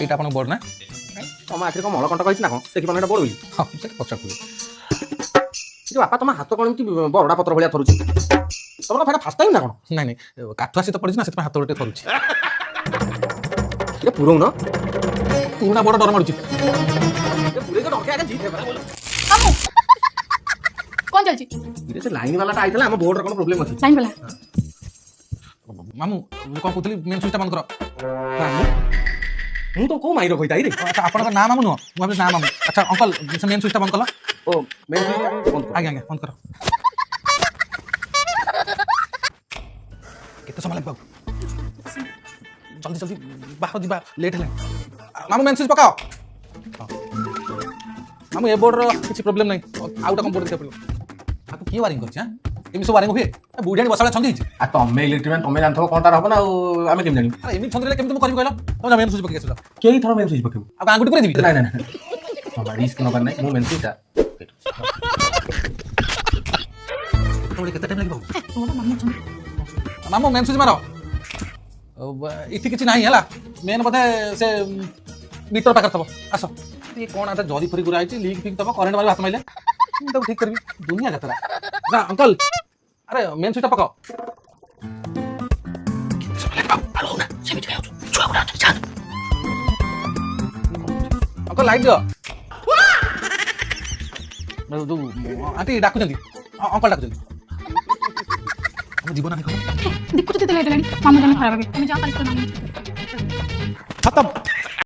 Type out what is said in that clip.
एटा अपन board ना तुम आखिर कम मलकंट कही ना कौन देखी पाने बोर्ड बोली हां से पचा खुली बापा तुम हाथ कौन बरड़ा पत्र भाया थरुची तुम फेटा फास्ट टाइम ना कौन नहीं नहीं काठुआ से तो पड़ी ना से हाथ गोटे करूची ये पुरौ न पुराना बड़ डर मारुची ये पुरे के डर के आगे जीत है बरा मामू कौन चलची ये से लाइन वाला आइतला हम बोर्ड रे कोन प्रॉब्लम अछि लाइन वाला मामू कौन कहतली मेन स्विच बंद करो मु तो को माइरो कहिता रे अच्छा आपन नाम मामू नो मु ना मामू अच्छा अंकल से मेन स्विच बंद करो ओ मेन स्विच बंद कर आगे आगे बंद करो केते समय लागबा जल्दी जल्दी बाहर दिबा लेट है मामू मेन स्विच पकाओ मामू ए बोर्ड रो किछि प्रॉब्लम नहीं आउटा कम बोर्ड दे पड़ो आपको की वायरिंग करछ हां एमि सब वायरिंग हुए बुढ़ियानी बसाला छंदी आ तमे इलेक्ट्रिशियन तमे जानथो कोनटा रहबो ना आमे केम जानी अरे एमि छंदी केमि तुम करबी कहलो तुम मेन स्विच पके आसो केही थरो मेन स्विच पकेबो अब आंगुठी करे दिबी नहीं नहीं बाबा रिस्क न करना मु मेन स्विच तोले केते टाइम लागबो तोरा मामू छन मामू मेन स्विच मारो इठी किछि नाही हला मेन बदे से मीटर पाकर थबो आसो ये कोन आता जरी फरी गुरा आइछि लीक फिक तब करंट मारे हाथ माइले मैं तो ठीक करबी दुनिया जतरा ना अंकल अरे मेन स्विच पकाओ अंकल लाइट दियो जो आंटी डाकु जल्दी अंकल डाकु जल्दी हम जीवन नहीं देखो तो लाइट लानी मामू जन खराब है तुम जा पालिस कर मामू खत्म